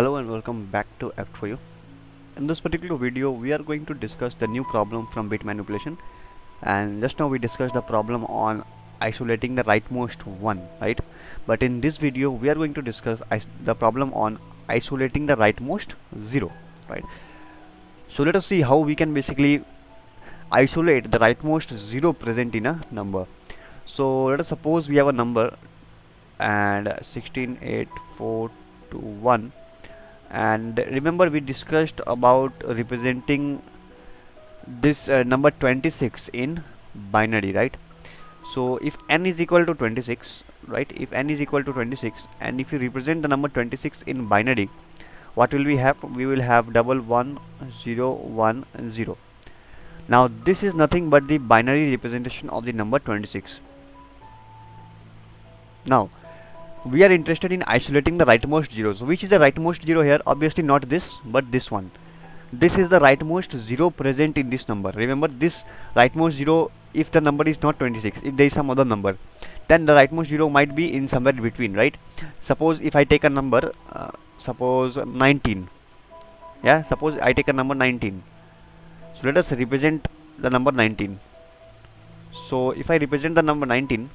Hello and welcome back to Apt for You. In this particular video, we are going to discuss the new problem from bit manipulation. And just now we discussed the problem on isolating the rightmost one, right? But in this video, we are going to discuss the problem on isolating the rightmost zero, right? So let us see how we can basically isolate the rightmost zero present in a number. So let us suppose we have a number and 16, 8, 4, 2, 1. And remember we discussed about representing this number 26 in binary, right? So if n is equal to 26, right, if n is equal to 26 and if you represent the number 26 in binary, what will we have? We will have double 1 0 1 0. Now this is nothing but the binary representation of the number 26. Now we are interested in isolating the rightmost zero. So which is the rightmost zero here? Obviously not this, but this one. This is the rightmost zero present in this number. Remember, this rightmost zero, if the number is not 26, if there is some other number, then the rightmost zero might be in somewhere between, right? Suppose if I take a number, suppose 19. Yeah, suppose I take a number 19. So let us represent the number 19. So if I represent the number 19,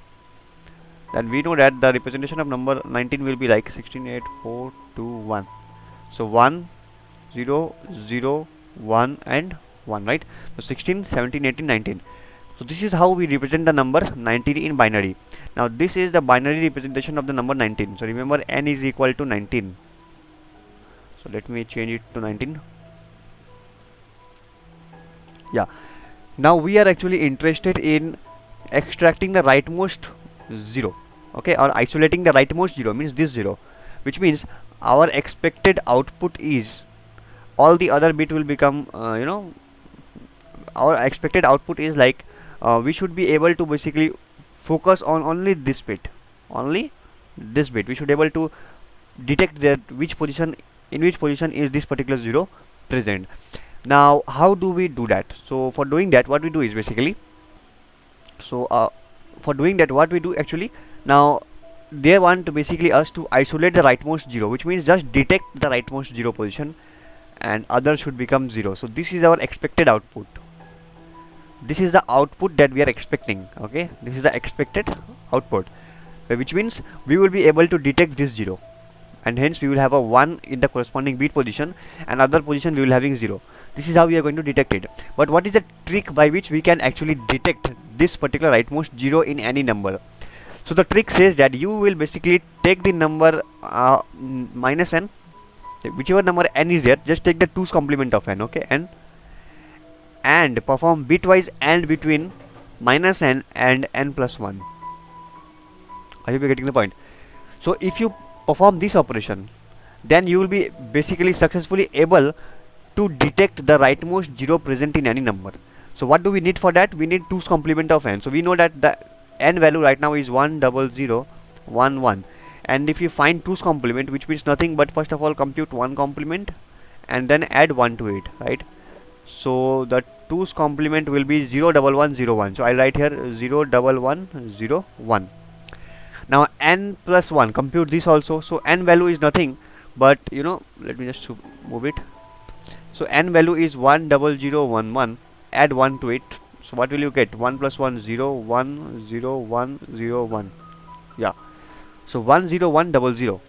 then we know that the representation of number 19 will be like 16, 8, 4, 2, 1. So 1, 0, 0, 1 and 1, right? So 16, 17, 18, 19. So this is how we represent the number 19 in binary. Now this is the binary representation of the number 19. So remember, n is equal to 19. So let me change it to 19. Yeah. Now we are actually interested in extracting the rightmost 0. Okay, or isolating the rightmost 0 means this 0, which means our expected output is all the other bit will become our expected output is like we should be able to basically focus on only this bit, we should be able to detect that in which position is this particular 0 present. Now how do we do that? So for doing that, what we do is basically, actually, now they want basically us to isolate the rightmost 0, which means just detect the rightmost 0 position and other should become 0. So this is our expected output. This is the output that we are expecting. Okay, this is the expected output, which means we will be able to detect this 0, and hence we will have a 1 in the corresponding bit position and other position we will having 0. This is how we are going to detect it. But what is the trick by which we can actually detect this particular rightmost 0 in any number? So the trick says that you will basically take the number minus n, whichever number n is there, just take the 2's complement of n, okay, n, and perform bitwise AND between minus n and n plus 1. I hope you are getting the point. So if you perform this operation, then you will be basically successfully able to detect the rightmost 0 present in any number. So what do we need for that? We need 2's complement of n. So we know that the n value right now is 1 0 0 1 1, and if you find 2's complement, which means nothing but first of all compute 1 complement and then add 1 to it, right? So the 2's complement will be 0 1 1 0 1. So I'll write here 0 1 1 0 1. Now n plus 1, compute this also. So n value is nothing but, let me just move it. So n value is 1 0 0 1 1, add 1 to it. So what will you get? 1 plus 1 0 1 0 1 0 1. Yeah. So 1 0 1 0 0.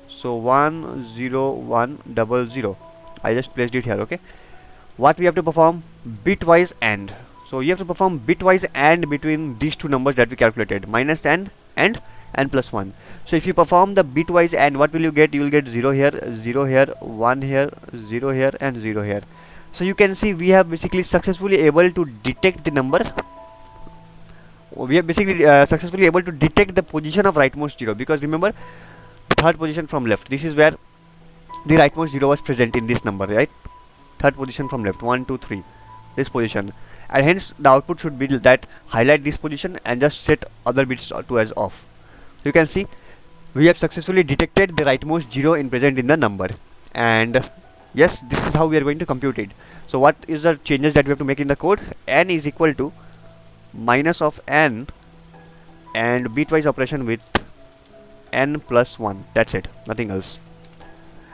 So 1 0 1 0 0. I just placed it here. Okay. What we have to perform? Bitwise AND. So you have to perform bitwise AND between these two numbers that we calculated, minus n and n plus 1. So if you perform the bitwise AND, what will you get? You will get 0 here, 0 here, 1 here, 0 here and 0 here. So you can see we have basically successfully able to detect the number. We are basically successfully able to detect the position of rightmost 0, because remember, the third position from left, this is where the rightmost 0 was present in this number, right? Third position from left, 1 2 3, this position, and hence the output should be that highlight this position and just set other bits to as off. So you can see we have successfully detected the rightmost 0 in present in the number, and yes, this is how we are going to compute it. So what is the changes that we have to make in the code? N is equal to minus of n and bitwise operation with n plus 1. That's it, nothing else.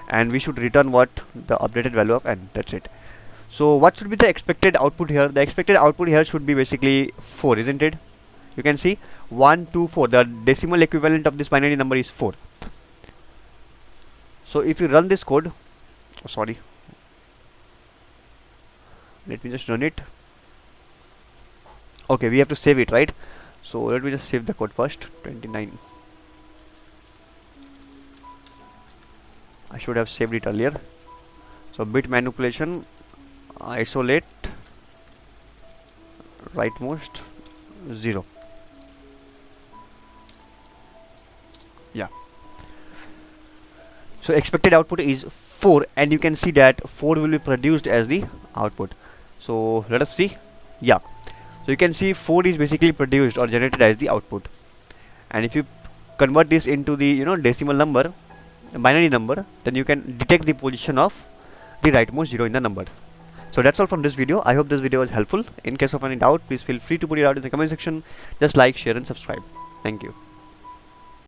and we should return what the updated value of n. That's it. So what should be the expected output here? The expected output here should be basically 4, isn't it? You can see 1, 2, 4. The decimal equivalent of this binary number is 4. So if you run this code, sorry, let me just run it. Okay, we have to save it, right? So let me just save the code first. 29. I should have saved it earlier. So bit manipulation, isolate rightmost 0. Yeah. So expected output is 4, and you can see that 4 will be produced as the output. So let us see. Yeah. So you can see 4 is basically produced or generated as the output. And if you convert this into the decimal number, binary number, then you can detect the position of the rightmost 0 in the number. So that's all from this video. I hope this video was helpful. In case of any doubt, please feel free to put it out in the comment section. Just like, share and subscribe. Thank you.